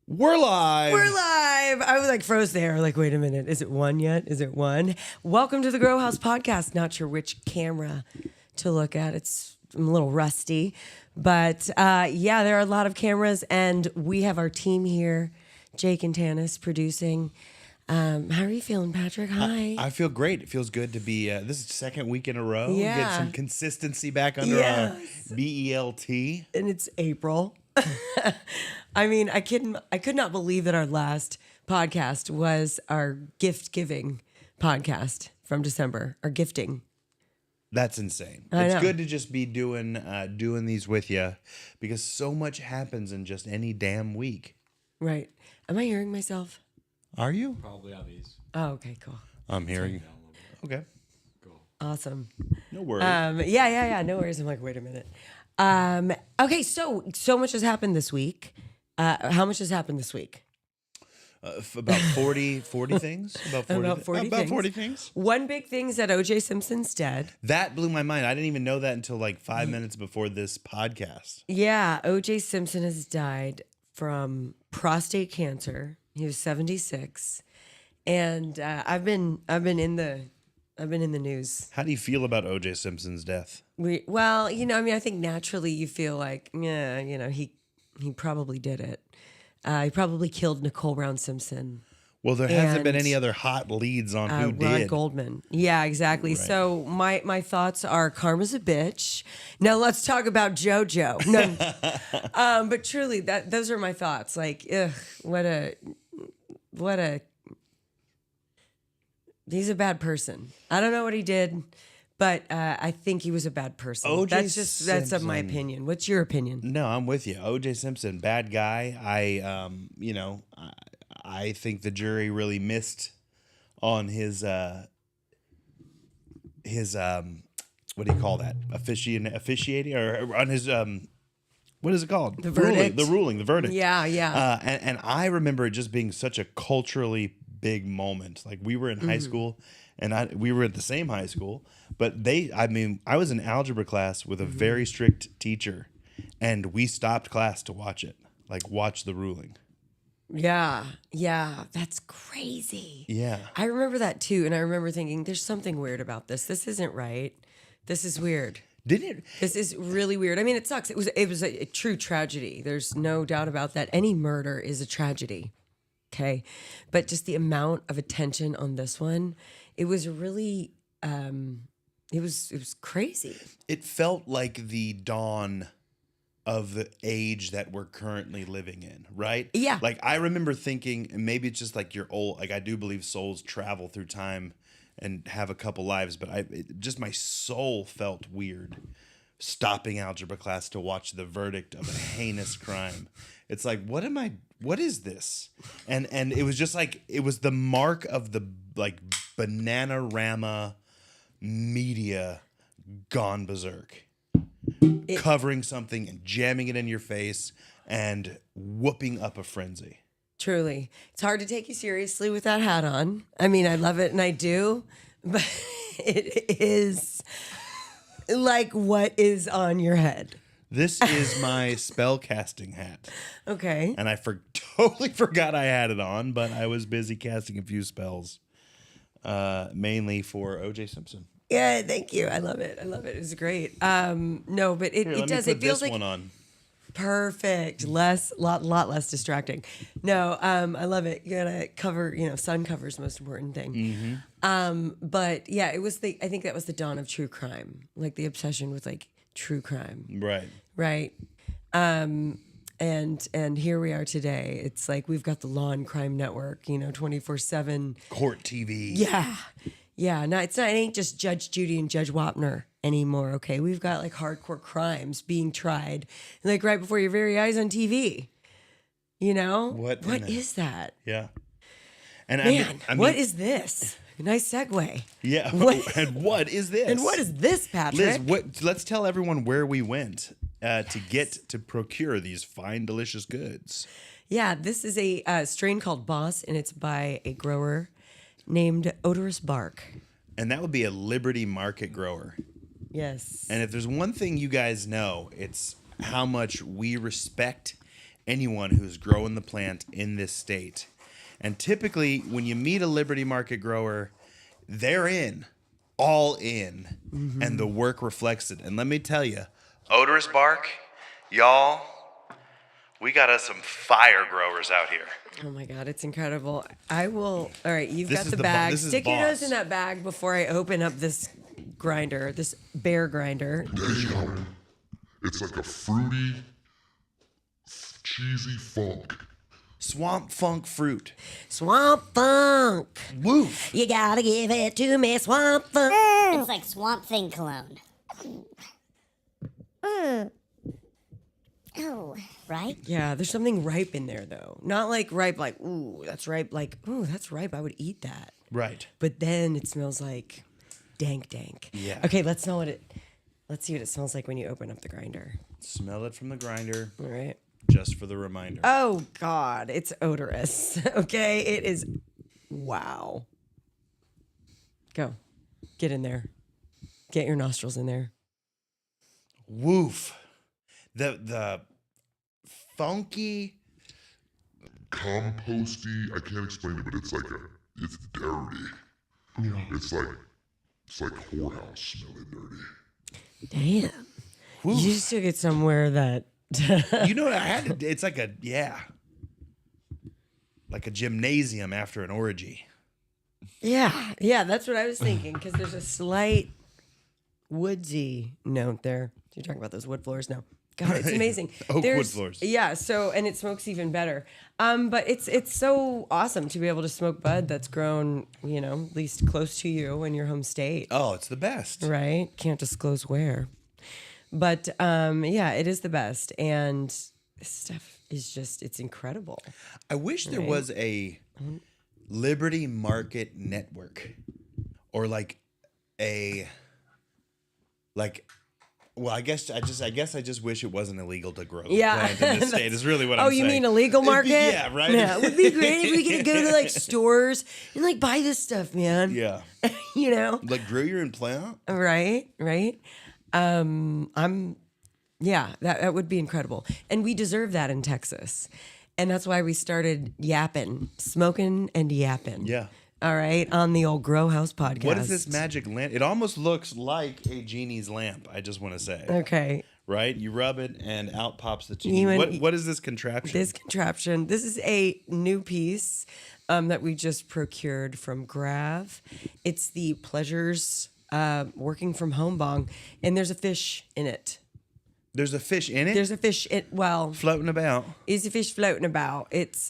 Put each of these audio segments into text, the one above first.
We're live. We're live. I was like froze there. Like, wait a minute. Is it one yet? Is it one? Welcome to the Grow House podcast. Not sure which camera to look at. I'm a little rusty. But yeah, there are a lot of cameras. And we have our team here, Jake and Tanis, producing. How are you feeling, Patrick? Hi. I feel great. It feels good to be, this is the second week in a row. Yeah. Get some consistency back under our BELT. And it's April. I mean, I could not believe that our last podcast was our gift giving podcast from December. Our gifting. That's insane. I It's know. good to just be doing these with you because so much happens in just any damn week. Right. Am I hearing myself? Are you? Probably on these. Oh, okay, cool. I'm hearing. Okay. Cool. Awesome. No worries. Yeah. No worries. I'm like, wait a minute. Okay, so much has happened this week. How much has happened this week? About 40 things? About 40 things. One big thing is that O.J. Simpson's dead. That blew my mind. I didn't even know that until like 5 minutes before this podcast. Yeah, O.J. Simpson has died from prostate cancer. He was 76, and I've been in the news. How do you feel about O.J. Simpson's death? I think naturally you feel like, he probably did it. He probably killed Nicole Brown Simpson. Well, there hasn't been And, any other hot leads on who Ron did. Goldman. Yeah, exactly. Right. So my thoughts are karma's a bitch. Now let's talk about JoJo. No, but truly, those are my thoughts. Like, ugh, what a. He's a bad person. I don't know what he did, but I think he was a bad person. O.J. That's of my Simpson. opinion. What's your opinion? No, I'm with you. O.J. Simpson, bad guy. I think the jury really missed on his what do you call that? Officiating or on his what is it called? The verdict. The verdict. Yeah. And I remember it just being such a culturally big moment. Like we were in high school and we were at the same high school, but I was in algebra class with a very strict teacher and we stopped class to watch it, like watch the ruling. Yeah. That's crazy. Yeah. I remember that too, and I remember thinking, "There's something weird about this. This isn't right. This is weird. Didn't it? This is really weird." I mean, it sucks. It was a true tragedy. There's no doubt about that. Any murder is a tragedy. Okay, but just the amount of attention on this one, it was really, it was crazy. It felt like the dawn of the age that we're currently living in, right? Yeah. Like I remember thinking, and maybe it's just like you're old. Like I do believe souls travel through time and have a couple lives, but just my soul felt weird stopping algebra class to watch the verdict of a heinous crime. It's like, what is this? And it was just like, it was the mark of the like Bananarama media gone berserk. Covering something and jamming it in your face and whooping up a frenzy. Truly, it's hard to take you seriously with that hat on. I mean, I love it and I do, but it is like, what is on your head? This is my spell casting hat. Okay. And I totally forgot I had it on, but I was busy casting a few spells, mainly for O.J. Simpson. Yeah, thank you. I love it. It was great. No, but it does. It feels like one on. Perfect. Lot less distracting. No, I love it. You gotta cover. Sun cover's the most important thing. But yeah, I think that was the dawn of true crime, like the obsession with like true crime. Right. And here we are today. It's like we've got the Law and Crime Network. 24/7 Court TV. Yeah. No, it ain't just Judge Judy and Judge Wapner anymore. Okay, we've got like hardcore crimes being tried, like right before your very eyes on TV. What is that? Yeah. And Man, I mean, what is this? Nice segue. Yeah. And what is this? And what is this, Patrick? Liz, let's tell everyone where we went to procure these fine, delicious goods. Yeah, this is a strain called Boss, and it's by a grower named Odorous Bark. And that would be a Liberty Market grower. Yes. And if there's one thing you guys know, it's how much we respect anyone who's growing the plant in this state. And typically, when you meet a Liberty Market grower, they're all in, and the work reflects it. And let me tell you, odorous bark, y'all, we got us some fire growers out here. Oh my God, it's incredible. I will. All right, you've This got is the the bag. this is Stick your nose boss. in that bag before I open up this grinder, this bear grinder. It's like a fruity, cheesy funk. Swamp funk fruit. Swamp Funk. Woof. You gotta give it to me, Swamp Funk. It's like Swamp Thing cologne. Oh, right? Yeah, there's something ripe in there though. Not like ripe, like ooh, that's ripe. Like ooh, that's ripe. I would eat that. Right. But then it smells like dank. Yeah. Okay, let's see what it smells like when you open up the grinder. Smell it from the grinder, All right. just for the reminder. Oh God, it's odorous. Okay, it is. Wow. Go, get in there. Get your nostrils in there. Woof. The funky. Composty, I can't explain it, but it's it's dirty. It's like whorehouse smelling dirty. Damn. You just took it somewhere that. You know what I had to, it's like a gymnasium after an orgy. Yeah, that's what I was thinking because there's a slight woodsy note there. You're talking about those wood floors now. God, it's amazing. Oak There's- wood floors. Yeah, so and it smokes even better. But it's so awesome to be able to smoke bud that's grown, at least close to you in your home state. Oh, it's the best. Right? Can't disclose where. But yeah, it is the best. And this stuff is just it's incredible. I wish there was a Liberty Market network, or well, I guess I just wish it wasn't illegal to grow Yeah. plant in this state. Is really what I'm Oh, saying. you mean a legal market? Yeah, right. Yeah, it would be great if we could go to like stores and buy this stuff, man. Yeah, grow your own plant. Right. That would be incredible. And we deserve that in Texas. And that's why we started smoking and yapping. Yeah. All right, on the old Grow House podcast. What is this magic lamp? It almost looks like a genie's lamp. I just want to say. Okay. Right? You rub it and out pops the genie. What is this contraption? This is a new piece that we just procured from Grav. It's the Pleasures Working from Home Bong, and there's a fish in it. There's a fish in it? There's a fish, floating about. Is a fish floating about. It's,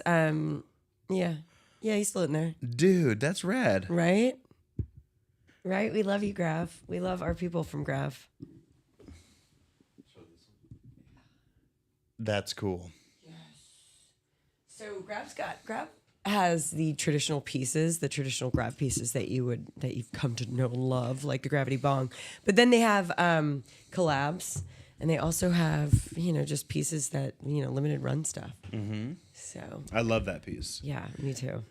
yeah, he's floating there. Dude, that's rad. Right? Right? We love you, Grav. We love our people from Grav. That's cool. So Grav has the traditional pieces, the traditional Grav pieces that you've come to know and love, like the Gravity Bong. But then they have collabs, and they also have just pieces that limited run stuff. Mm-hmm. So I love that piece. yeah, me too.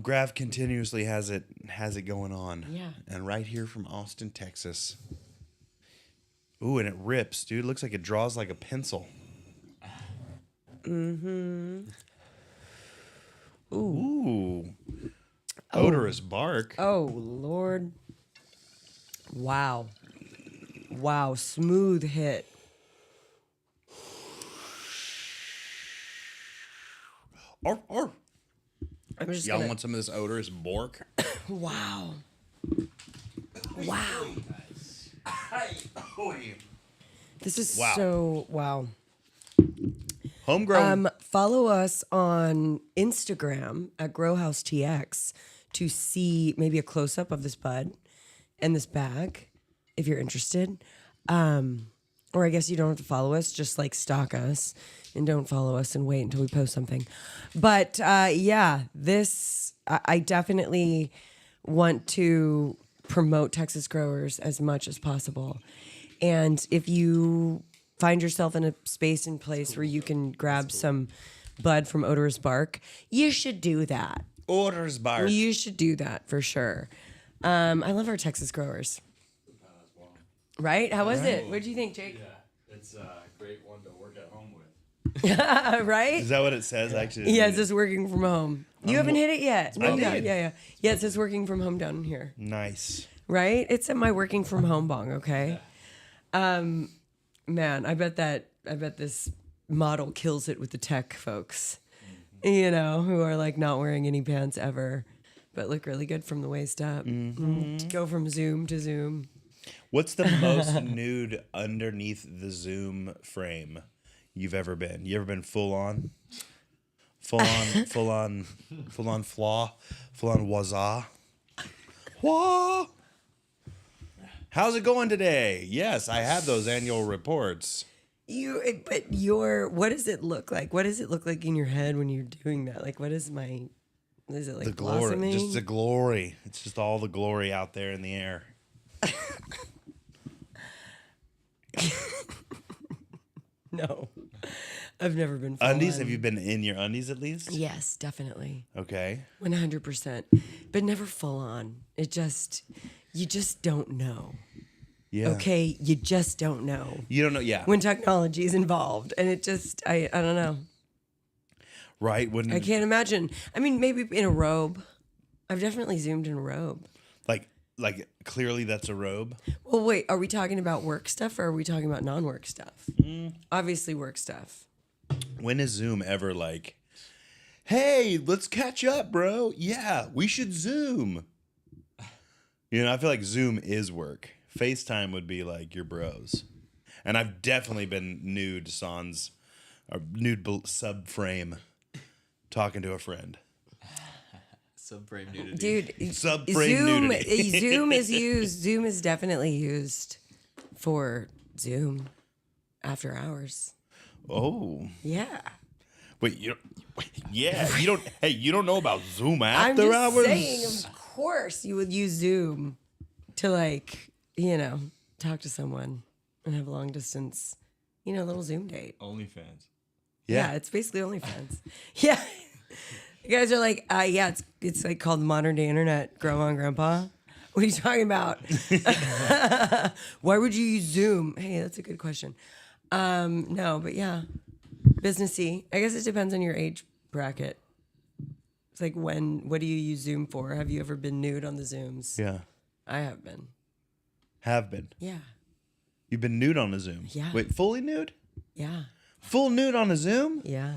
Grav continuously has it going on. Yeah. And right here from Austin, Texas. Ooh, and it rips, dude. It looks like it draws like a pencil. Mm-hmm. Ooh. Odorous bark. Oh Lord! Wow, smooth hit. Or. I'm just Y'all gonna, want some of this odorous bork? wow. This is Wow. so wow. Homegrown. Follow us on Instagram at GrowHouseTX to see maybe a close up of this bud and this bag if you're interested. Or I guess you don't have to follow us, just stalk us and don't follow us and wait until we post something. But this, I definitely want to promote Texas growers as much as possible. And if you find yourself in a space and place where you can grab some bud from Odorous Bark, you should do that. Odorous bark. You should do that for sure. I love our Texas growers. Right? How was it? What did you think, Jake? Yeah, it's a great one to work at home with. Right? Is that what it says? Actually, Yeah, it says working from home. You haven't hit it yet. I did. Yeah. Yeah, it says working from home down here. Nice. Right? It's in my working from home bong, okay? Man, I bet this model kills it with the tech folks. You know, who are like not wearing any pants ever, but look really good from the waist up. Go from Zoom to Zoom. What's the most nude underneath the Zoom frame you've ever been? You ever been full on flaw, full on wazah? Wah. How's it going today? Yes, I have those annual reports. What does it look like? What does it look like in your head when you're doing that? Like, is it like The glory, blossoming? just the glory. It's just all the glory out there in the air. No, I've never been full Undies? on. Have you been in your undies at least? Yes, definitely. Okay. 100%. But never full on. You just don't know. Yeah. Okay, you just don't know You don't know. Yeah. when technology is involved, and I don't know. Right. When I can't imagine. I mean, maybe in a robe. I've definitely zoomed in a robe. like clearly that's a robe. Well, wait, are we talking about work stuff or are we talking about non-work stuff? Obviously, work stuff. When is Zoom ever like, hey, let's catch up, bro? Yeah, we should Zoom. You know, I feel like Zoom is work. FaceTime would be like your bros. And I've definitely been nude sans, or nude subframe, talking to a friend. Subframe nudity. Dude, Subframe Zoom, nudity. Zoom is definitely used for Zoom after hours. Oh, Yeah. wait, you don't know about Zoom I'm after just hours? saying, of course you would use Zoom to talk to someone and have a long distance, little Zoom date. OnlyFans. Yeah, it's basically OnlyFans. Yeah. You guys are like, it's like called modern day internet, grandma and grandpa. What are you talking about? Why would you use Zoom? Hey, that's a good question. No, but yeah, businessy. I guess it depends on your age bracket. It's like what do you use Zoom for? Have you ever been nude on the Zooms? Yeah, I have been. have been. Yeah. You've been nude on a Zoom. Yeah. Wait, fully nude? Yeah. Full nude on a Zoom? Yeah.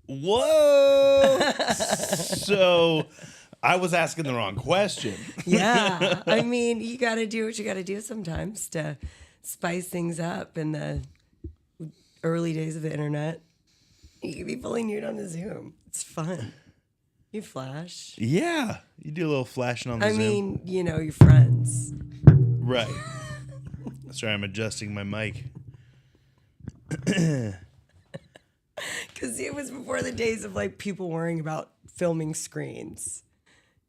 Whoa! So I was asking the wrong question. Yeah. I mean, you got to do what you got to do sometimes to spice things up in the early days of the internet. You can be fully nude on a Zoom. It's fun. You flash. Yeah, you do a little flashing on the I Zoom. mean, your friends. Right. Sorry, I'm adjusting my mic. Because it was before the days of like people worrying about filming screens.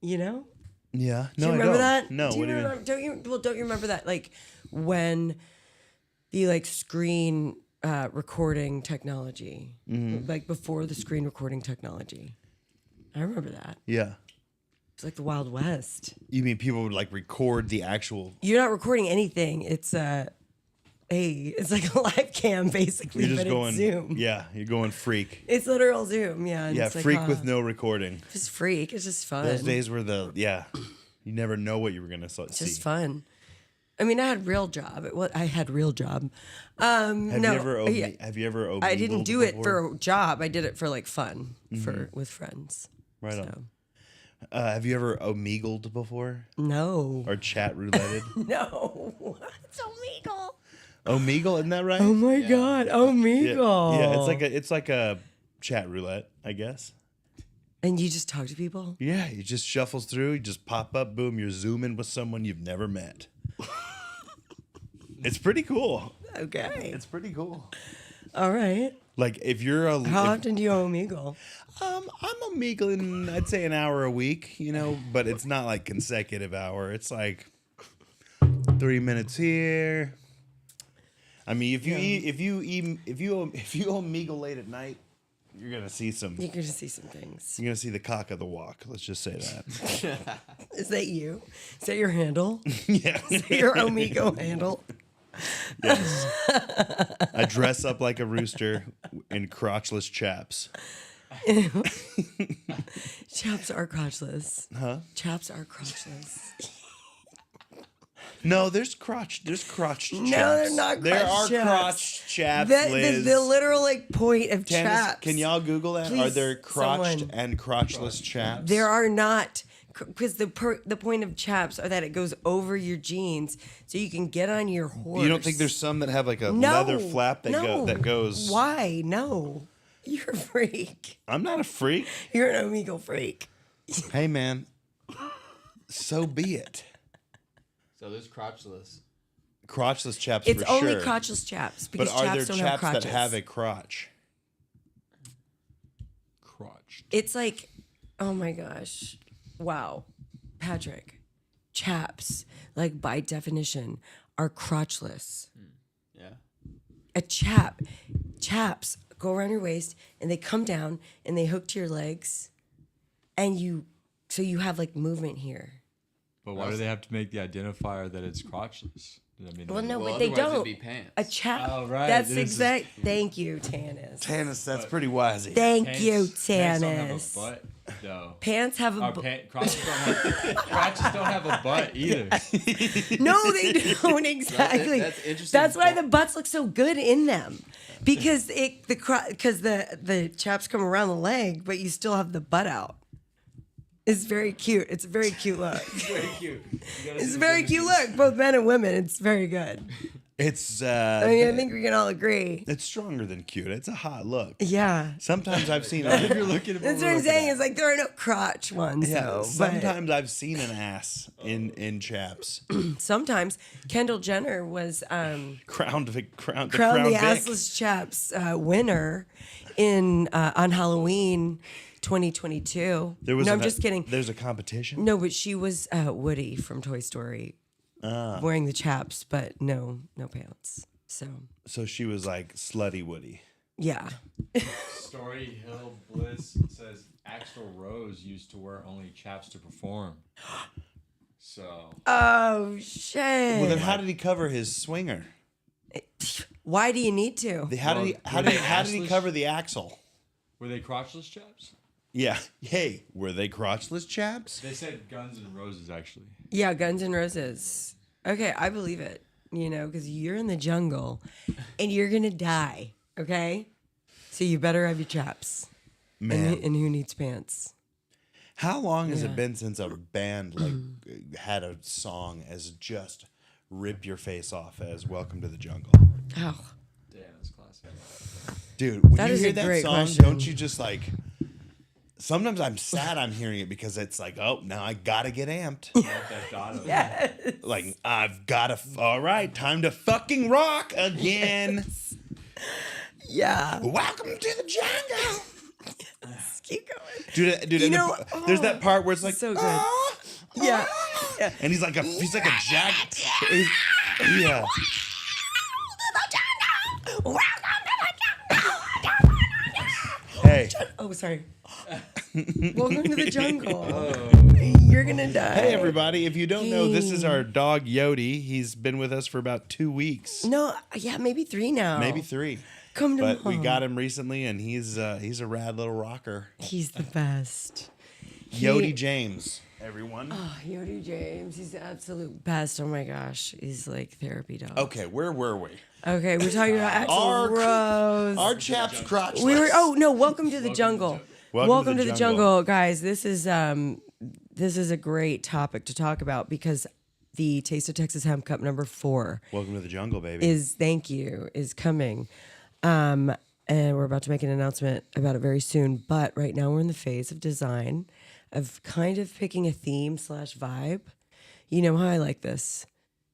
You know? Yeah. Do No, you I remember don't. that? No. Do you What do you remember, don't you remember that? Like when the like screen recording technology, like before the screen recording technology. I remember that. Yeah. It's like the Wild West. You mean people would like record the actual? You're not recording anything. It's it's like a live cam basically, You're just but going. it's Zoom. Yeah, you're going freak. It's literal Zoom. Yeah. And Yeah, it's like, freak with no recording. Just freak. It's just fun. Those days were you never know what you were gonna see. It's just fun. I mean, I had real job. I had real job. Have you ever omegled I didn't do it before? for a job. I did it for like fun with friends. Right So. on. Have you ever omegled before No. or chat rouletted? No. It's illegal. Omegle, isn't that right? Oh my God. Oh, yeah, Meagle. yeah. It's like a chat roulette, I guess. And you just talk to people? Yeah, it just shuffles through. You just pop up, boom. You're zooming with someone you've never met. It's pretty cool. Okay. It's pretty cool. All right. Like if you're How often do you omegle? I'm omegling, I'd say an hour a week, but it's not like consecutive hour. It's like 3 minutes here. I mean, if you omegle late at night, you're gonna see some. You're going to see some things. You're gonna see the cock of the walk. Let's just say that. Is that you? Is that your handle? Yeah. Is that your Omego handle? Yes. I dress up like a rooster in crotchless chaps. Chaps are crotchless. Huh? Chaps are crotchless. No, there's crotch chaps. No, they're not There crotch are chaps. crotch chaps, The Liz. literal like point of Tannis, chaps. can y'all Google that? Are Please, there crotched someone. and crotchless chaps? There are not, because the point of chaps are that it goes over your jeans, so you can get on your horse. You don't think there's some that have like a no, leather flap that no. that goes? Why? No, you're a freak. I'm not a freak. You're an Omegle freak. Hey man, so be it. So there's crotchless. Crotchless chaps It's for only sure. crotchless chaps But because are chaps there don't have chaps crotches. that have a crotch? Crotch. It's like, oh my gosh, wow, Patrick, chaps, like by definition, are crotchless. Yeah. A chaps go around your waist and they come down and they hook to your legs, and so you have like movement here. But why do they have to make the identifier that it's crotchless? I mean, Well, no, Well, but they otherwise it'd don't. be pants. A chap. Oh, right. That's This is- exact. Thank you, Tannis. Tannis, that's pretty wise. Thank you, pants don't have Tannis. a butt, though. Pants have a. Crotches don't have a butt either. No, they don't exactly. That's interesting. That's why the butts look so good in them, because the chaps come around the leg, but you still have the butt out. It's very cute. It's a very cute look. Very cute. It's a very cute look, both men and women. It's very good. It's I mean, I think we can all agree. it's stronger than cute. It's a hot look. Yeah. Sometimes I've seen If you're looking at That's what I'm saying. Is like there are no crotch ones, Yeah, though. sometimes I've seen an ass in chaps. But sometimes Kendall Jenner was Crowned the crowned the Vic. assless chaps winner on Halloween 2022. There was no, a- I'm just kidding. There's a competition. No, but she was Woody from Toy Story wearing the chaps, but no pants. So So she was like slutty Woody. yeah. Story Hill Bliss says Axl Rose used to wear only chaps to perform. So Oh shit. Well, then how did he cover his swinger? Why do you need to? How did he assless? cover the axle? were they crotchless chaps? Yeah. Hey, were they crotchless chaps? They said Guns N' Roses actually. Yeah, Guns N' Roses. Okay, I believe it. You know, because you're in the jungle and you're gonna die. Okay, so you better have your chaps. Man, And who needs pants? how long has Yeah. it been since a band like had a song as just rip your face off as "Welcome to the Jungle"? Oh, Damn, that's classic. Dude, when That you is hear a that great song, question. don't you just like? Sometimes I'm sad I'm hearing it because it's like, oh, now I gotta get amped. Like I've gotta. All right, time to fucking rock again. yeah. Welcome to the jungle. Keep going. Dude, You and know, there's that part where it's like, so good. "Oh," Yeah. and he's like a jag. Yeah. Hey, Oh, sorry. Welcome to the jungle. You're gonna die. hey, everybody! If you don't know, this is our dog Yodi. He's been with us for about 2 weeks, No, yeah, maybe 3 now. maybe 3. Come to But we mom. got him recently, and he's a rad little rocker. He's the best. Yodi James, everyone. Oh, Yodi James, he's the absolute best. Oh my gosh, he's like therapy dog. Okay, where were we? Okay, we're talking about Our- Axl Rose. Our chap's crotch. We were. Oh no! Welcome to the jungle. Welcome to the jungle. guys. This is a great topic to talk about because the Taste of Texas Hemp Cup number 4 Welcome to the jungle, baby. is coming, and we're about to make an announcement about it very soon. But right now we're in the phase of design, of kind of picking a theme / vibe. You know how I like this.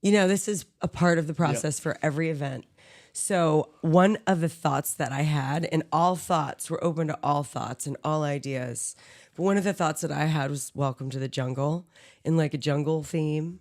You know, this is a part of the process for every event. So one of the thoughts that I had, and all thoughts, we're open to all thoughts and all ideas. But one of the thoughts that I had was welcome to the jungle in like a jungle theme.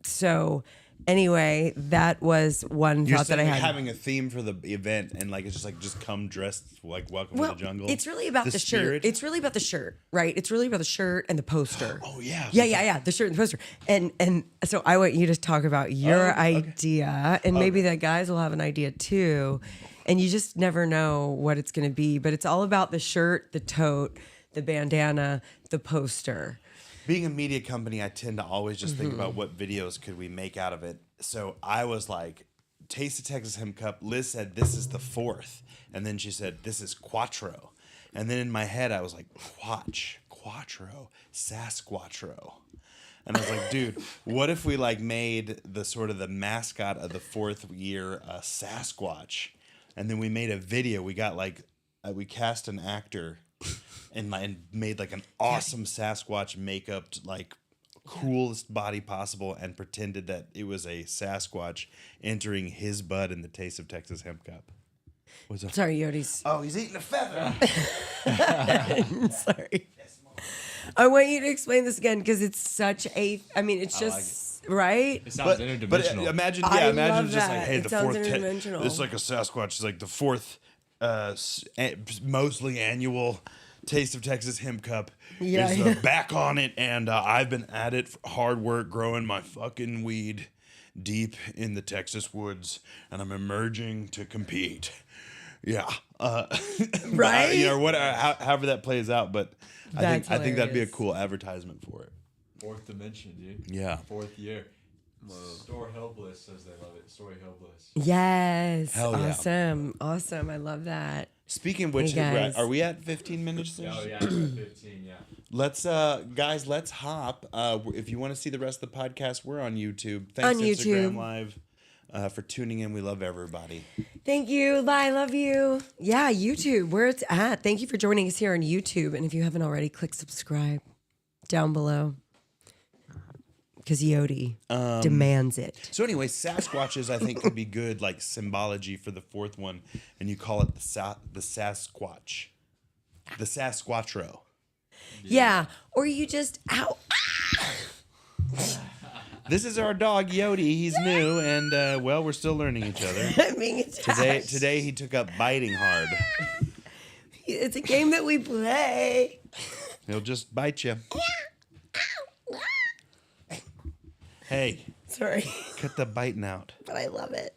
So anyway, that was one You're thought that I saying had. having a theme for the event, and like it's just come dressed like welcome to the jungle. It's really about the shirt. spirit? It's really about the shirt, right? It's really about the shirt and the poster. Oh, yeah. Yeah. The shirt and the poster. And so I want you to talk about your idea, and maybe the guys will have an idea too. and you just never know what it's going to be. But it's all about the shirt, the tote, the bandana, the poster. Being a media company, I tend to always just think about what videos could we make out of it. So I was like, Taste of Texas Hemp Cup. Liz said, this is the 4th. And then she said, this is Quattro. And then in my head, I was like, Quattro, Sasquatro. And I was like, dude, what if we like made the sort of the mascot of the 4th year Sasquatch? And then we made a video. We got like, we cast an actor and made like an awesome Sasquatch makeup, like coolest body possible, and pretended that it was a Sasquatch entering his bud in the Taste of Texas Hemp Cup. What's up? Sorry, Yodi's. Oh, he's eating a feather. Sorry. I want you to explain this again because it's such a. I mean, it's just right. It sounds interdimensional. But imagine, I imagine love just that. like, hey, It the sounds 4th. interdimensional. It's like a Sasquatch. It's like the 4th, mostly annual Taste of Texas Hemp Cup is back on it, and I've been at it for hard work growing my fucking weed deep in the Texas woods, and I'm emerging to compete. Yeah, Right? You know, however that plays out, but I That's think that'd be a hilarious. cool advertisement for it. 4th dimension, dude. Yeah. 4th year. Store Hillbliss says they love it. Story Hillbliss. Yes. Hell yeah. Awesome. I love that. Speaking of which, Hey, guys. are we at 15 minutes? Oh yeah, 15. Yeah. Let's guys, let's hop. If you want to see the rest of the podcast, we're on YouTube. Thanks On Instagram YouTube. Live for tuning in. We love everybody. Thank you. Bye. Love you. Yeah, YouTube, where it's at. Thank you for joining us here on YouTube. And if you haven't already, click subscribe down below. Because Yodi demands it. So anyway, Sasquatches I think could be good like symbology for the 4th one, and you call it the Sasquatch, the Sasquatro. Yeah. Or you just, ow. This is our dog Yodi. He's new, and well, we're still learning each other. I'm being attacked. Today he took up biting hard. It's a game that we play. He'll just bite you. Hey, Sorry. cut the biting out. But I love it.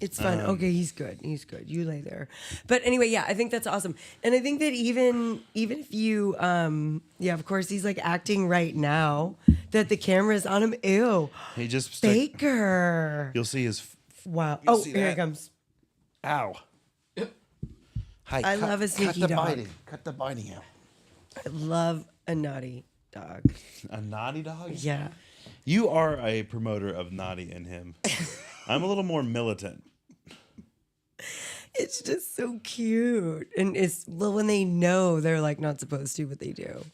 It's fun. Okay, he's good. He's good. You lay there. But anyway, yeah, I think that's awesome. And I think that even if you yeah, of course he's like acting right now that the camera's on him. Ew. He just Baker. You'll see his. Wow. You'll Oh, see here that. he comes. Ow. Hi. I love a sneaky cut the dog. biting. Cut the biting out. I love a naughty dog. A naughty dog. Yeah. You are a promoter of naughty in him. I'm a little more militant. It's just so cute. And it's well when they know they're like not supposed to, but they do.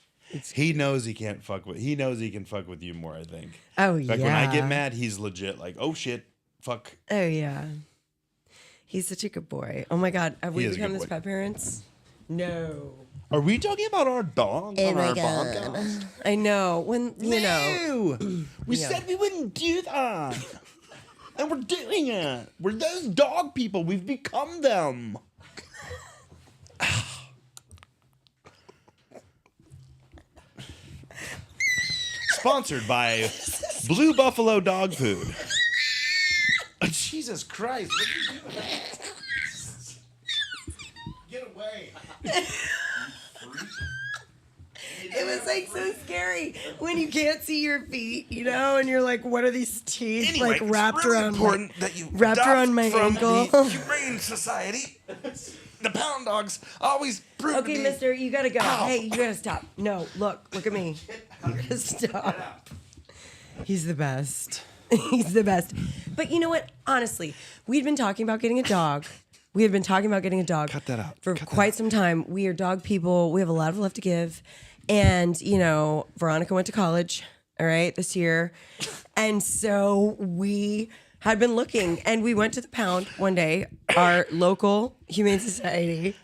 He knows he can't fuck with. He knows he can fuck with you more. I think. Oh Like yeah. when I get mad, he's legit. Like, oh shit, fuck. Oh yeah. He's such a good boy. Oh my god. Have we is a become good his boy. pet parents? No. Are we talking about our dog on our podcast? I know. When you know. No. We said we wouldn't do that. And we're doing it. We're those dog people. We've become them. Sponsored by Blue Buffalo Dog Food. Jesus Christ. What are you doing? Get away. It was like so scary when you can't see your feet, you know, and you're like, what are these teeth Anyway, like wrapped it's really around important that you wrapped adopt around my from ankle. the Humane Society. The pound dogs always prove Okay, to be... mister, you gotta go. Ow. Hey, you gotta stop. No, look at me. You gotta stop. He's the best. He's the best. But you know what? Honestly, we'd been talking about getting a dog. We had been talking about getting a dog Cut that out. for Cut that quite some time. We are dog people. We have a lot of love to give. And, you know, Veronica went to college, all right, this year. And so we had been looking, and we went to the pound one day, our local Humane Society.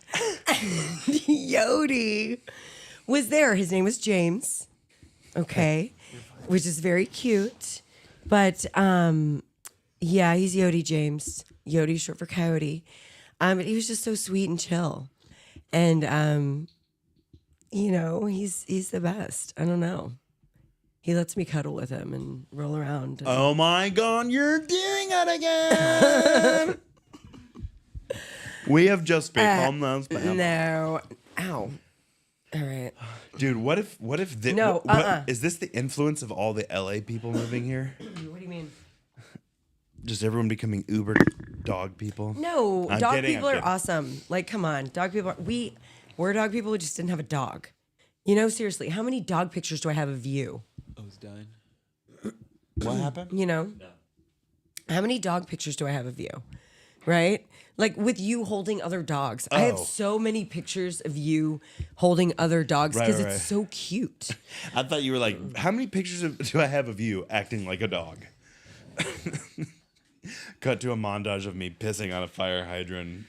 And Yodi was there. His name was James, okay, which is very cute. But, yeah, he's Yodi James. Yodi short for coyote. But he was just so sweet and chill. And, you know, he's the best. I don't know. He lets me cuddle with him and roll around. Oh my God, you're doing it again. We have just become those people. No. Ow. All right. Dude, what if No, is this the influence of all the LA people moving here? What do you mean? Just everyone becoming Uber dog people? No, I'm dog kidding, people I'm are kidding. awesome. Like, come on, dog people. We're dog people. We just didn't have a dog. You know, seriously, how many dog pictures do I have of you? I was dying. What happened? You know, how many dog pictures do I have of you? Right? Like with you holding other dogs. I have Oh. so many pictures of you holding other dogs Right, because right. it's so cute. I thought you were like, how many pictures do I have of you acting like a dog? Cut to a montage of me pissing on a fire hydrant,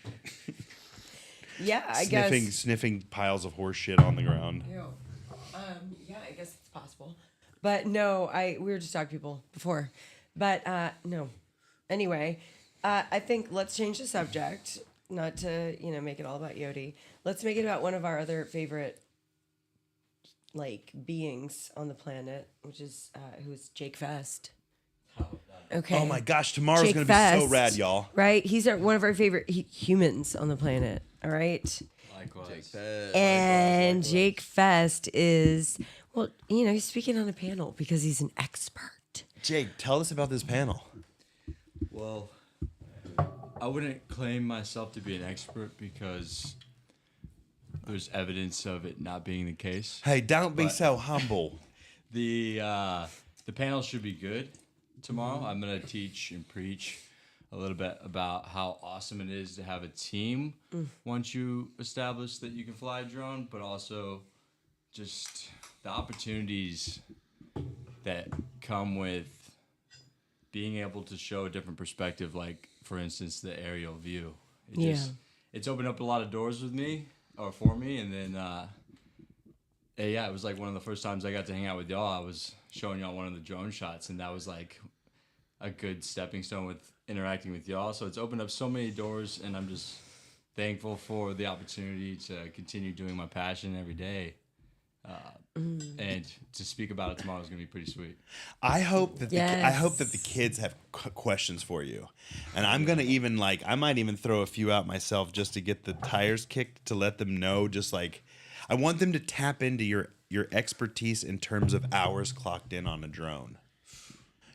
Yeah, I guess. sniffing piles of horse shit on the ground. Yeah, I guess it's possible. But no, we were just dog people before. But no. Anyway, I think let's change the subject. Not to, make it all about Yodi. Let's make it about one of our other favorite beings on the planet, which is who's Jake Fest. Okay. Oh my gosh, tomorrow's Jake gonna be so Fest, rad, y'all. Right? He's one of our favorite humans on the planet. All right. Likewise. And Jake Fest is, he's speaking on a panel because he's an expert. Jake, tell us about this panel. Well, I wouldn't claim myself to be an expert because there's evidence of it not being the case. Hey, don't be But- so humble. The panel should be good tomorrow. I'm gonna teach and preach a little bit about how awesome it is to have a team once you establish that you can fly a drone, but also just the opportunities that come with being able to show a different perspective, like for instance the aerial view. It's opened up a lot of doors with me or for me, and then it was like one of the first times I got to hang out with y'all. I was showing y'all one of the drone shots, and that was like a good stepping stone with interacting with y'all. So it's opened up so many doors, and I'm just thankful for the opportunity to continue doing my passion every day. And to speak about it tomorrow is gonna be pretty sweet. I hope that Yes. the kids have questions for you, and I'm gonna even I might even throw a few out myself just to get the tires kicked to let them know. Just I want them to tap into your expertise in terms of hours clocked in on a drone.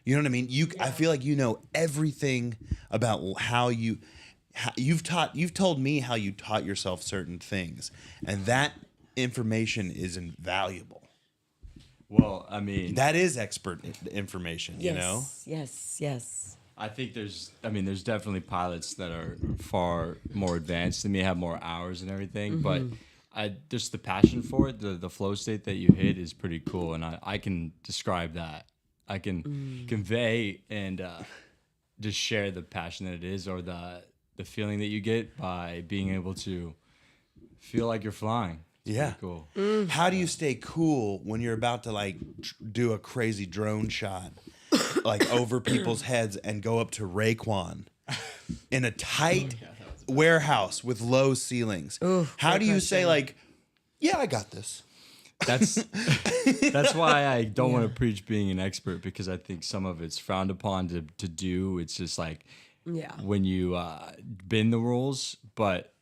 You know what I mean? I feel like you know everything about how you've told me how you taught yourself certain things, and that information is invaluable. Well, I mean, That is expert information, you know? Yes. I think there's definitely pilots that are far more advanced than me, have more hours and everything, but just the passion for it, the flow state that you hit is pretty cool, and I can describe that. I can convey and just share the passion that it is, or the feeling that you get by being able to feel like you're flying. It's Yeah. pretty cool. How do you stay cool when you're about to do a crazy drone shot over people's heads and go up to Raekwon in a tight warehouse with low ceilings? How do you say yeah, I got this? That's why I don't want to preach being an expert, because I think some of it's frowned upon to do. It's just when you bend the rules, but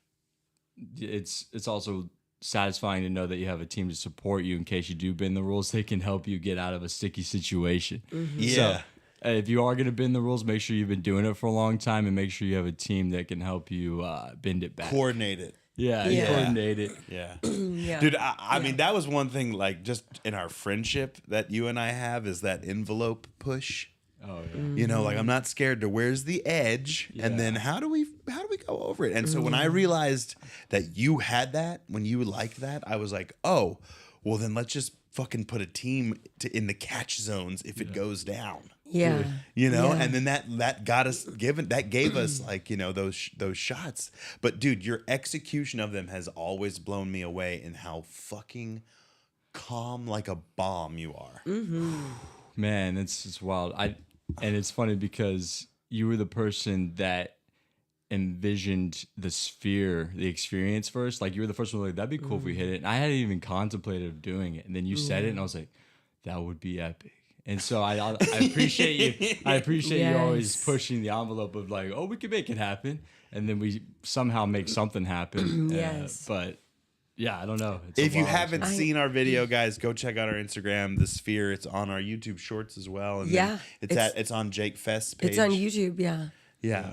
it's also satisfying to know that you have a team to support you in case you do bend the rules. They can help you get out of a sticky situation. Yeah. So, if you are going to bend the rules, make sure you've been doing it for a long time, and make sure you have a team that can help you bend it back. Coordinate it. Yeah. Coordinate it. Yeah. Yeah. Dude, I mean, that was one thing, just in our friendship that you and I have, is that envelope push. Oh yeah. You know, I'm not scared to where's the edge, and then how do we go over it? And so when I realized that you had that, when you liked that, I was like, oh, well then let's just fucking put a team in the catch zones if it goes down. Yeah. You know, Yeah. and then that gave us those shots. But dude, your execution of them has always blown me away in how fucking calm like a bomb you are. Man, it's wild. And it's funny because you were the person that envisioned the sphere, the experience first. You were the first one that'd be cool if we hit it. And I hadn't even contemplated of doing it. And then you said it, and I was like, that would be epic. And so I appreciate you. I appreciate you always Yes. pushing the envelope of like, oh, we can make it happen, and then we somehow make something happen. Yes. But yeah, I don't know. It's a If you wild haven't experience. seen our video, guys, go check out our Instagram, The Sphere. It's on our YouTube Shorts as well. And then Yeah, it's on Jake Fest's page. It's on YouTube. Yeah. Yeah.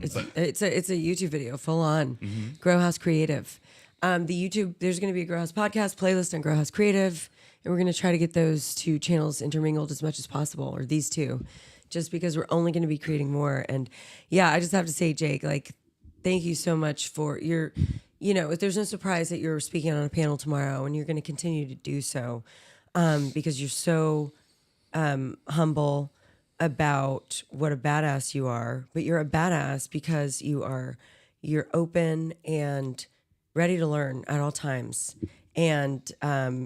It's a YouTube video, full on. Grow House Creative. The YouTube, there's going to be a Grow House podcast playlist on Grow House Creative, and we're going to try to get those two channels intermingled as much as possible, or these two, just because we're only going to be creating more. And yeah, I just have to say, Jake, like, thank you so much for your, there's no surprise that you're speaking on a panel tomorrow, and you're going to continue to do so, because you're so humble about what a badass you are, but you're a badass because you're open and ready to learn at all times, and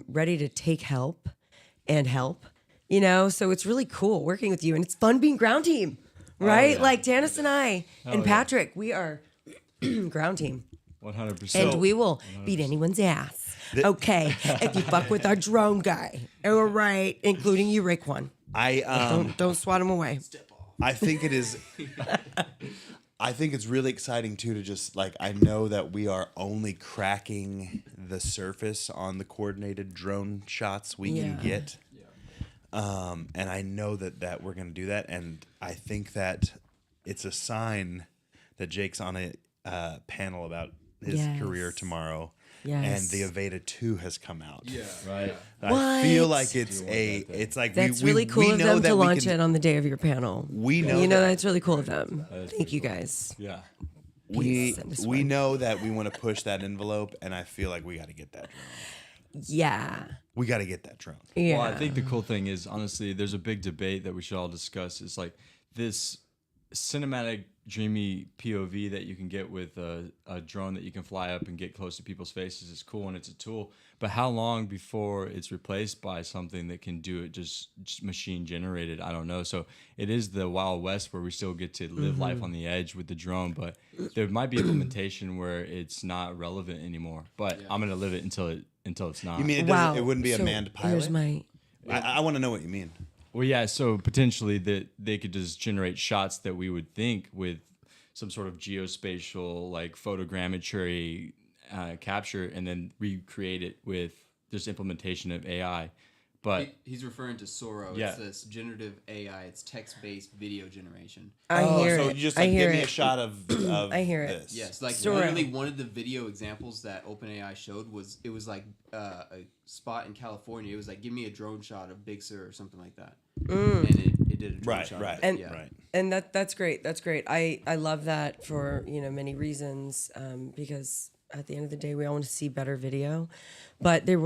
ready to take help and help, so it's really cool working with you, and it's fun being ground team, right? yeah. Like Janice and I and Patrick, we are ground team, 100%. and we will beat anyone's ass. Okay, if you fuck with our drone guy, all right, including you, Raekwon. Don't swat him away. I think it is. I think it's really exciting too to just like, I know that we are only cracking the surface on the coordinated drone shots we can get. And I know that we're going to do that. And I think that it's a sign that Jake's on a panel about his career tomorrow. Yes. And the Aveda 2 has come out. Yeah. Right. I feel What? like it's like That's we really cool of know them that to we launch can, it on the day of your panel. We know You know, that- that's really cool of them. is Thank you guys. Yeah. Peace and this we one. know that we want to push that envelope, and I feel like we got to get that drone. Yeah. We got to get that drone. Yeah. Well, I think the cool thing is, honestly, there's a big debate that we should all discuss. It's like this cinematic, dreamy POV that you can get with a drone that you can fly up and get close to people's faces is cool, and it's a tool. But how long before it's replaced by something that can do it just machine generated? I don't know. So it is the Wild West where we still get to live life on the edge with the drone, but there might be implementation where it's not relevant anymore. But I'm gonna live it until it's not. You mean it, Wow. it wouldn't be a So manned pilot? Here's my. I want to know what you mean. Well, yeah. So potentially that they could just generate shots that we would think with some sort of geospatial, like photogrammetry capture, and then recreate it with just implementation of AI. But He's referring to Soro. Yeah. It's this generative AI. It's text-based video generation. I hear so it. you just I like hear give me a it. shot of I hear it. this. Yes, like Soro. literally one of the video examples that OpenAI showed was like a spot in California. It was like, give me a drone shot of Big Sur or something like that, and it did a drone Right, shot. right, And- yeah. right. And that's great. That's great. I love that for many reasons, because at the end of the day, we all want to see better video, but that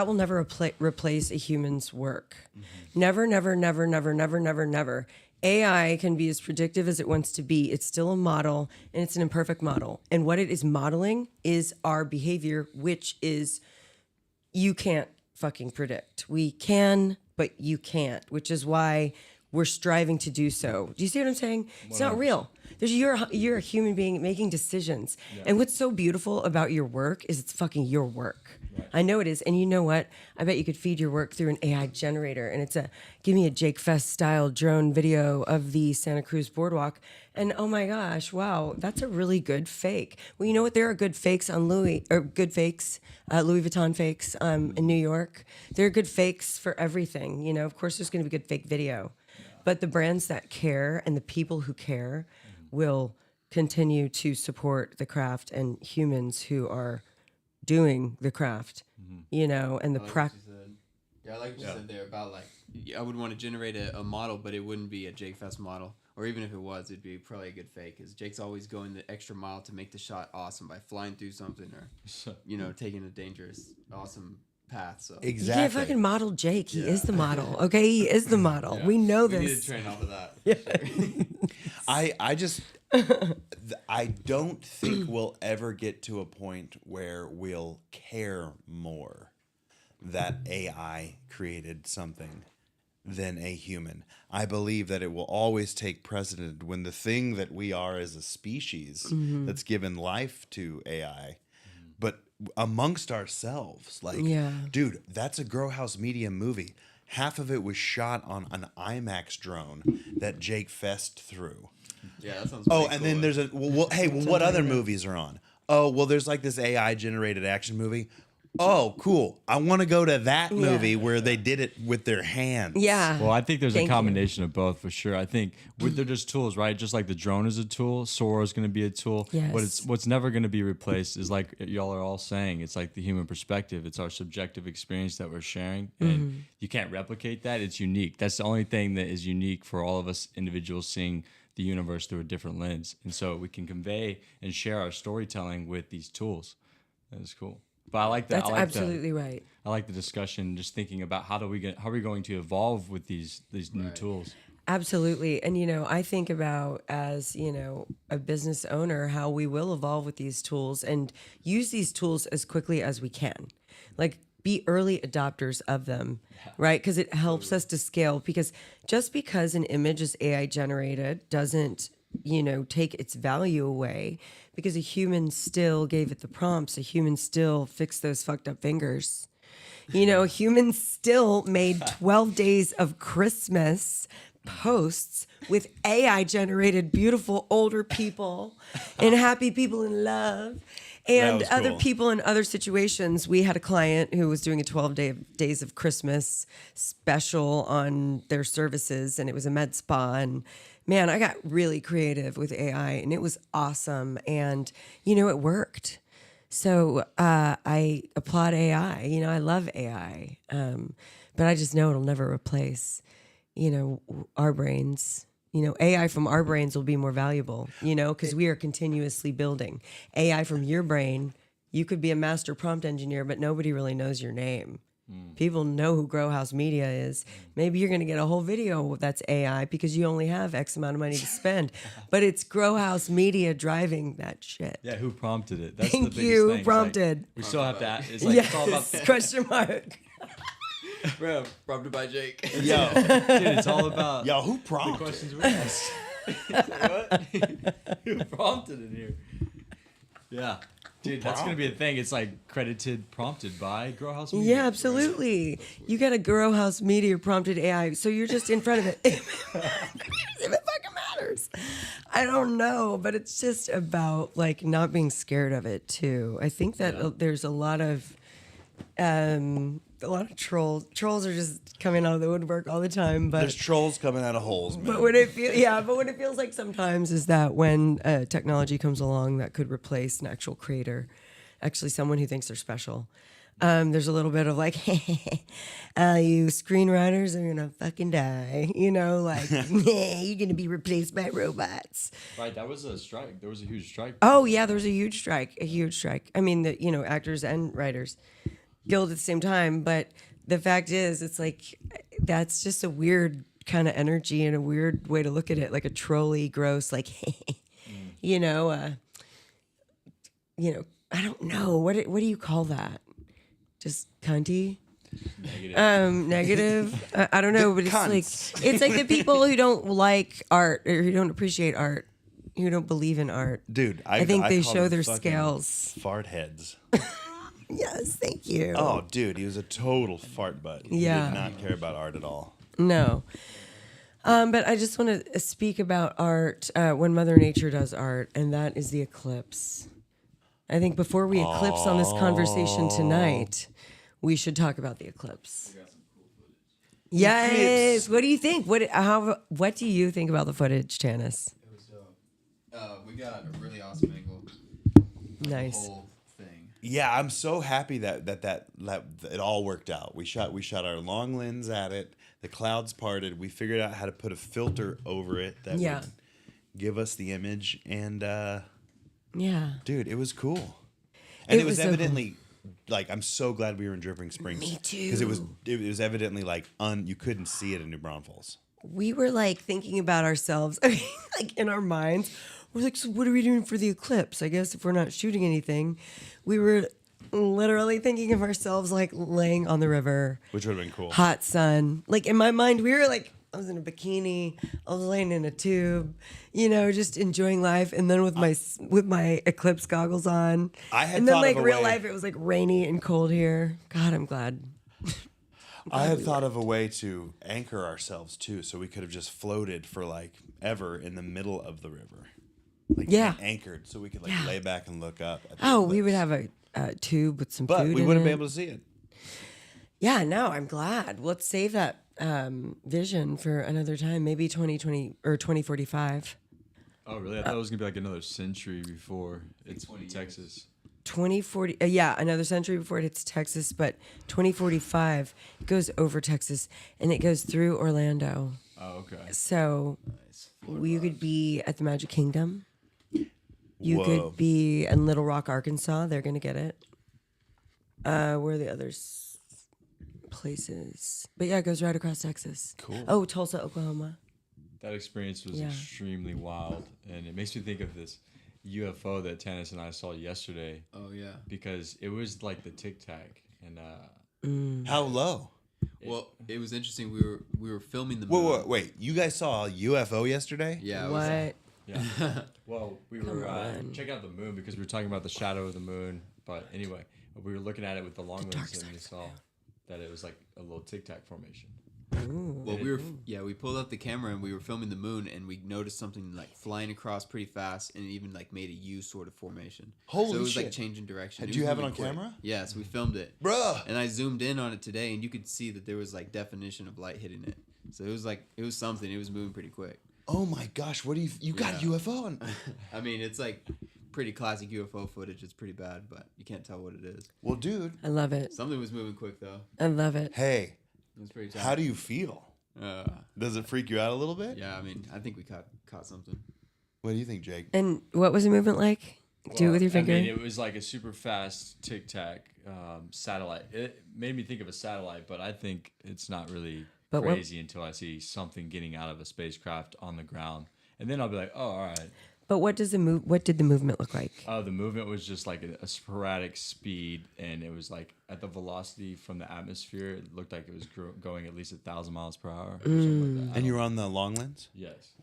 will never replace a human's work. Never, never, never, never, never, never, never. AI can be as predictive as it wants to be. It's still a model, and it's an imperfect model. And what it is modeling is our behavior, which is you can't fucking predict. We can, but you can't, which is why we're striving to do so. Do you see what I'm saying? It's not real. You're a human being making decisions. And what's so beautiful about your work is it's fucking your work. I know it is. And you know what? I bet you could feed your work through an AI generator. And give me a Jake Fest style drone video of the Santa Cruz boardwalk. And oh my gosh, wow, that's a really good fake. Well, you know what? There are good fakes on Louis Vuitton fakes in New York. There are good fakes for everything. Of course, there's going to be good fake video. But the brands that care and the people who care will continue to support the craft and humans who are doing the craft, and the practice. Yeah, I like what you said there about like, I would want to generate a model, but it wouldn't be a Jake Fest model. Or even if it was, it'd be probably a good fake. Because Jake's always going the extra mile to make the shot awesome by flying through something or, taking a dangerous, awesome path. So You Exactly. can't fucking model Jake. He is the model. Okay, he is the model. We know we need this. to train off of that. I don't think we'll ever get to a point where we'll care more that AI created something than a human. I believe that it will always take precedent when the thing that we are as a species that's given life to AI, but amongst ourselves, like, Yeah. dude, that's a Grow House Media movie. half of it was shot on an IMAX drone that Jake fessed through. Yeah, that sounds. Oh, pretty and cool. then there's a hey, what other movies are on? Oh, well, there's like this AI generated action movie. Oh, cool. I want to go to that movie where they did it with their hands. Yeah. Well, I think there's Thank a you. combination of both for sure. I think they're just tools, right? Just like the drone is a tool, Sora is going to be a tool. Yes. What's never going to be replaced is like y'all are all saying. It's like the human perspective. It's our subjective experience that we're sharing, and you can't replicate that. It's unique. That's the only thing that is unique for all of us individuals seeing the universe through a different lens, and so we can convey and share our storytelling with these tools. That is cool. But I like that. That's absolutely right. I like the discussion, just thinking about how are we going to evolve with these new tools. Absolutely. And, I think about as, a business owner, how we will evolve with these tools and use these tools as quickly as we can. Like, be early adopters of them, right? Because it helps us to scale. Because just because an image is AI generated doesn't, take its value away, because a human still gave it the prompts. A human still fixed those fucked up fingers. A human still made 12 days of Christmas posts with AI generated beautiful older people and happy people in love. And was other cool. people in other situations. We had a client who was doing a days of Christmas special on their services, and it was a med spa. And man, I got really creative with AI, and it was awesome. And, it worked. So I applaud AI. I love AI. But I just know it'll never replace, our brains. AI from our brains will be more valuable, because we are continuously building. AI from your brain, you could be a master prompt engineer, but nobody really knows your name. People know who Grow House Media is. Maybe you're going to get a whole video that's AI because you only have X amount of money to spend. But it's Grow House Media driving that shit. Yeah, who prompted it? That's Thank the biggest you, thing. It's prompted. Like, we still have to. It's like Yes, it's all about. question mark. Bro, prompted by Jake. Yo, Dude, it's all about who the prompted? questions we ask. What? Who prompted in here? Yeah. Dude, that's gonna be a thing. It's like prompted by Grow House Media. Yeah, absolutely. You got a Grow House Media prompted AI, so you're just in front of it. If it fucking matters. I don't know, but it's just about like not being scared of it too. I think that there's a lot of trolls. Trolls are just coming out of the woodwork all the time. But There's trolls coming out of holes, man. But what it feels like sometimes is that when technology comes along that could replace an actual creator, actually someone who thinks they're special, there's a little bit of like, you screenwriters are gonna fucking die, like you're gonna be replaced by robots. Right, that was a strike. There was a huge strike. Oh yeah, there was a huge strike. I mean, actors and writers guild at the same time, but the fact is, it's like that's just a weird kind of energy and a weird way to look at it, like a trolly, gross, like, I don't know what do you call that? Just cunty. Negative. I don't know, but it's like the people who don't like art or who don't appreciate art, who don't believe in art. Dude, I think they call show them their fucking scales. Fart heads. Yes, thank you. Oh, dude, he was a total fart butt. He Yeah. did not care about art at all. No. But I just want to speak about art when Mother Nature does art, and that is the eclipse. I think before we eclipse on this conversation tonight, we should talk about the eclipse. Yes. What do you think? What do you think about the footage, Janice? It was dope. We got a really awesome angle. Nice. The whole thing. Yeah, I'm so happy that it all worked out. We shot our long lens at it. The clouds parted. We figured out how to put a filter over it that would give us the image. And dude, it was cool. And it was so cool. evidently like, I'm so glad we were in Dripping Springs. Me too. Because it was evidently like you couldn't see it in New Braunfels. We were like thinking about ourselves, like in our minds. We're like, so what are we doing for the eclipse? I guess if we're not shooting anything, we were literally thinking of ourselves like laying on the river, Which would have been cool. hot sun. Like in my mind, we were like, I was in a bikini, I was laying in a tube, just enjoying life. And then with my eclipse goggles on, I had and then thought like of a real way- life, it was like rainy and cold here. God, I'm glad. I had thought of a way to anchor ourselves too, so we could have just floated for like ever in the middle of the river, like anchored, so we could like lay back and look up. At the we would eclipse. have a tube with some But food. we in wouldn't it. be able to see it. Yeah, no, I'm glad. Let's save that vision for another time. Maybe 2020 or 2045. Oh, really? I thought it was gonna be like another century before it's Texas. 2040, another century before it hits Texas, but 2045 it goes over Texas and it goes through Orlando. Oh, okay. So you could be at the Magic Kingdom. You Whoa. could be in Little Rock, Arkansas. They're gonna get it. Where are the other places? But yeah, it goes right across Texas. Cool. Oh, Tulsa, Oklahoma. That experience was Yeah. extremely wild, and it makes me think of this UFO that Tannis and I saw yesterday. Oh yeah. Because it was like the Tic Tac, and How low? Well, it was interesting. We were filming the moon. Wait! You guys saw a UFO yesterday? Yeah. It was, What? yeah. Well, we were on. checking out the moon because we were talking about the shadow of the moon. But anyway, we were looking at it with the long lens, and we saw that it was like a little Tic Tac formation. well, we pulled up the camera and we were filming the moon, and we noticed something like flying across pretty fast, and it even like made a U sort of formation. Holy So it was shit. like changing direction. Did was you have it moving on quick. camera? Yeah, so we filmed it. Bruh. And I zoomed in on it today, and you could see that there was like definition of light hitting it. So it was something. It was moving pretty quick. Oh my gosh! What do you got a Yeah. UFO on? I mean, it's like pretty classic UFO footage. It's pretty bad, but you can't tell what it is. Well, dude. I love it. Something was moving quick though. I love it. Hey, It was pretty tight. how do you feel? Does it freak you out a little bit? Yeah, I mean, I think we caught something. What do you think, Jake? And what was the movement like? Do it with your finger. I mean, it was like a super fast Tic Tac satellite. It made me think of a satellite, but I think it's not really But what- crazy until I see something getting out of a spacecraft on the ground, and then I'll be like, oh, all right. But what did the movement look like? The movement was just like a sporadic speed, and it was like at the velocity from the atmosphere, it looked like it was going at least 1,000 miles per hour. Or something like that. And you were on the long lens? Yes.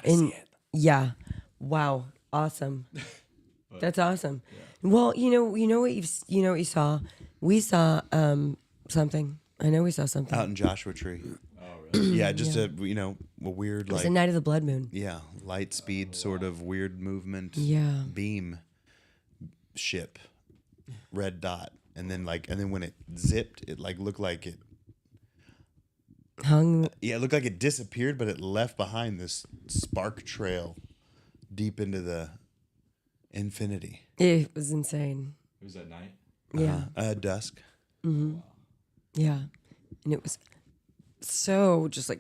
And yeah, wow, awesome. That's awesome. Well, you know what you saw. We saw something. I know we saw something. Out in Joshua Tree. Oh, really? Yeah, just a weird It was like the night of the blood moon. light speed sort of weird movement. Yeah. Beam ship. Red dot. And then when it zipped, it like looked like it Hung. it looked like it disappeared, but it left behind this spark trail deep into the infinity. It was insane. It was at night. Yeah. Dusk. Yeah. And it was so just like,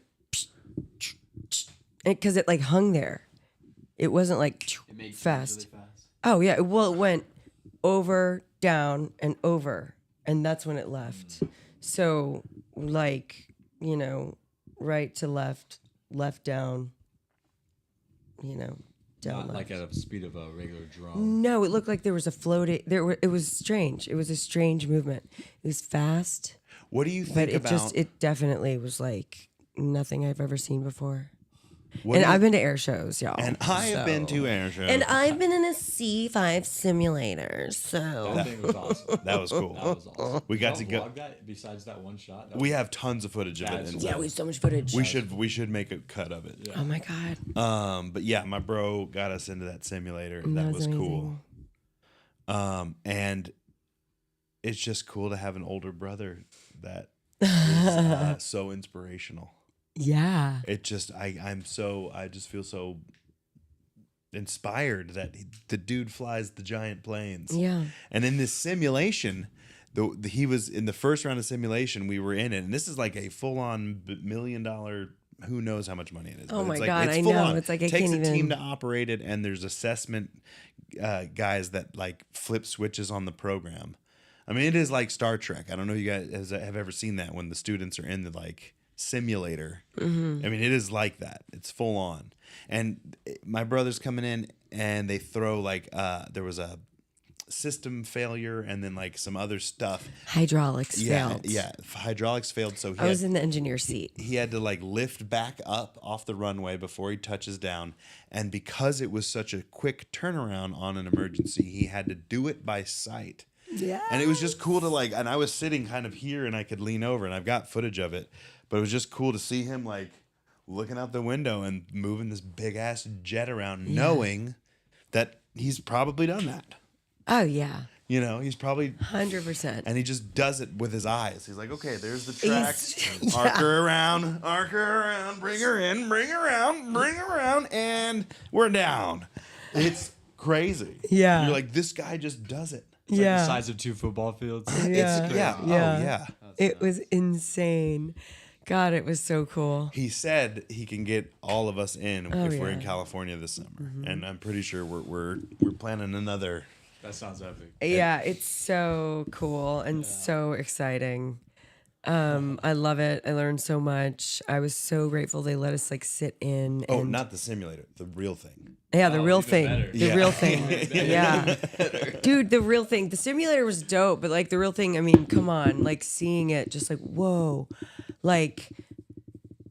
because it like hung there. It wasn't like It made fast. really fast. Oh yeah. Well, it went over, down, and over, and that's when it left. So like, right to left, left down, down Not left. like at a speed of a regular drone. No, it looked like there was a floating. It was strange. It was a strange movement. It was fast, What do you but think it about it definitely was like nothing I've ever seen before. what And do you- I've been to air shows, y'all. and I have been so- to air shows. And I've been in a C5 simulator, so That thing was awesome. That was cool. That was awesome. We got Did to y'all go- vlog that besides that one shot. That We was- have tons of footage of it. That's And yeah, we have so much footage. we should make a cut of it. Oh my god, But yeah, my bro got us into that simulator. And That that was was cool. And it's just cool to have an older brother that is so inspirational. yeah. It just I just feel so inspired that the dude flies the giant planes. Yeah. And in this simulation, he was in the first round of simulation. We were in it, and this is like a full-on $1 million. Who knows how much money it is? Oh but my it's like, God, it's I full know. on. It's like I takes can't a team even- to operate it, and there's assessment guys that like flip switches on the program. I mean, it is like Star Trek. I don't know if you guys have ever seen that when the students are in the like simulator. Mm-hmm. I mean, it is like that. It's full on. And my brother's coming in, and they throw like there was a system failure, and then like some other stuff. Hydraulics failed. Yeah, hydraulics failed. So I was in the engineer seat. he had to like lift back up off the runway before he touches down. And because it was such a quick turnaround on an emergency, he had to do it by sight. Yeah. And it was just cool to like, and I was sitting kind of here and I could lean over and I've got footage of it, but it was just cool to see him like looking out the window and moving this big ass jet around, knowing that he's probably done that. Oh yeah. You know, he's probably 100%. and he just does it with his eyes. He's like, okay, there's the tracks. He's- Arc her around, bring her in, bring her around, and we're down. It's crazy. Yeah. You're like, this guy just does it. It's Yeah. like the size of 2 football fields. Yeah. Yeah. Oh, Yeah. yeah. It was insane. God, it was so cool. He said he can get all of us in Oh, if we're in yeah. California this summer, and I'm pretty sure we're planning another. That sounds epic. Yeah, it's so cool and so exciting. I love it. I learned so much. I was so grateful they let us like sit in. Oh, and, not the simulator, the real thing. yeah, the real even thing. better. The Yeah. real thing. Yeah, dude, the real thing. The simulator was dope, but like the real thing. I mean, come on, like seeing it, just like whoa, like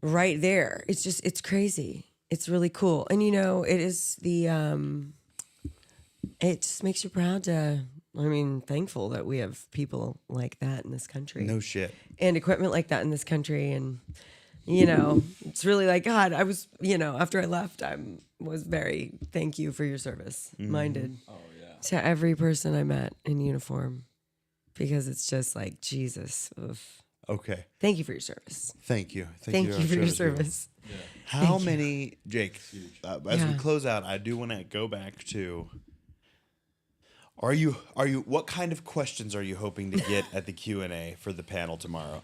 right there. It's crazy. It's really cool, and you know, it is the. It just makes you proud to. I mean, thankful that we have people like that in this country. No shit. And equipment like that in this country. And, you know, it's really like, God, I was, you know, after I left, I was very thank you for your service minded to every person I met in uniform, because it's just like, Jesus, oof. Okay. Thank you for your service. Thank you. Thank to you our for your people. service. How many, Jake? As we Yeah. close out, I do want to go back to. Are you? What kind of questions are you hoping to get at the Q&A for the panel tomorrow?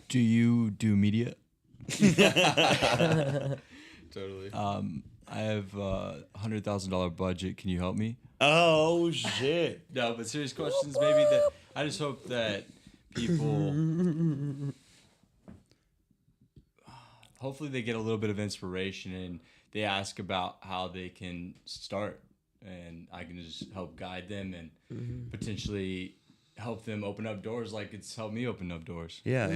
Do you do media? Totally. I have a $100,000 budget. Can you help me? Oh shit! No, but serious questions. Maybe that. I just hope that people. Hopefully, they get a little bit of inspiration and they ask about how they can start, and I can just help guide them and potentially help them open up doors like it's helped me open up doors. Yeah.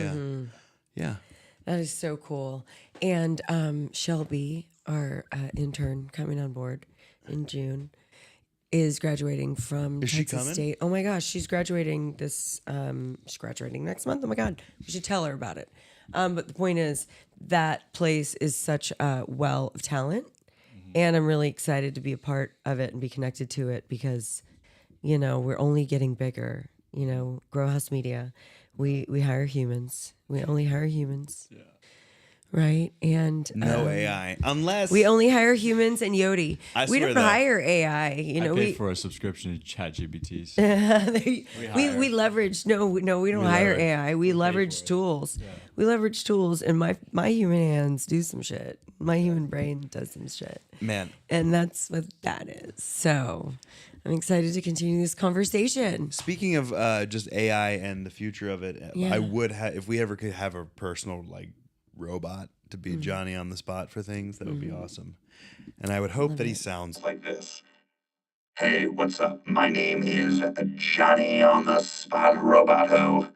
Yeah. That is so cool. And Shelby, our intern coming on board in June, is graduating from Is she Texas coming? State. Oh my gosh, she's graduating this. She's graduating next month. Oh my God, we should tell her about it. But the point is, that place is such a well of talent, and I'm really excited to be a part of it and be connected to it, because, you know, we're only getting bigger. You know, Grow House Media, we hire humans. We only hire humans. Yeah. Right? And No AI, unless we only hire humans and Yodi. I We swear don't though. hire AI. You know, I pay we for a subscription to ChatGPTs. we leverage. No, we don't hire leverage. AI. We leverage tools. We leverage tools, and my human hands do some shit. My human brain does some shit, man. and that's what that is. So I'm excited to continue this conversation. Speaking of just AI and the future of it, Yeah. I would have if we ever could have a personal like robot to be Johnny on the spot for things. That would be awesome, and I would hope that he sounds Like this. Hey, what's up? My name is Johnny on the Spot Roboto.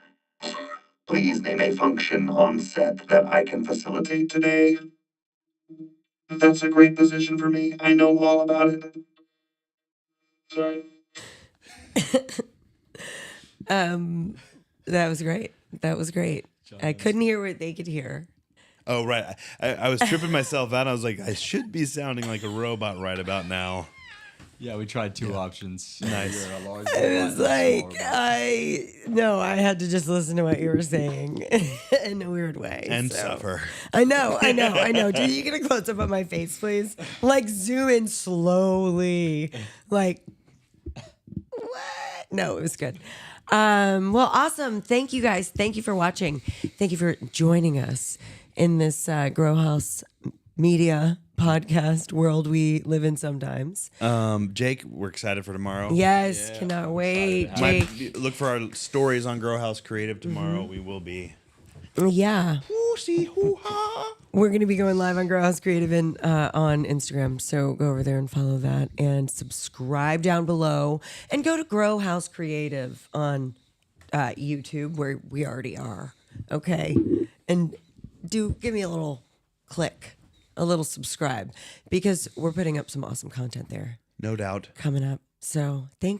Please name a function on set that I can facilitate today. That's a great position for me. I know all about it. Sorry. That was great. That was great. I couldn't hear what they could hear. Oh, right. I was tripping myself out. I was like, I should be sounding like a robot right about now. Yeah, we tried 2 options. Nice. You're a large It robot was and a small robot. I had to just listen to what you were saying in a weird way. And so. suffer. I know. Dude, you get a close up on my face, please? Like zoom in slowly. Like what? No, it was good. Well, awesome. Thank you guys. Thank you for watching. Thank you for joining us in this Grow House Media podcast world we live in sometimes. Jake, we're excited for tomorrow. Yes, cannot wait. Jake. Look for our stories on Grow House Creative tomorrow. We will be. Yeah. Woo-see, hoo-ha. We're going to be going live on Grow House Creative and on Instagram. So go over there and follow that and subscribe down below. And go to Grow House Creative on YouTube, where we already are. Okay. And give me a little click, a little subscribe, because we're putting up some awesome content there No doubt. coming up. So thank you.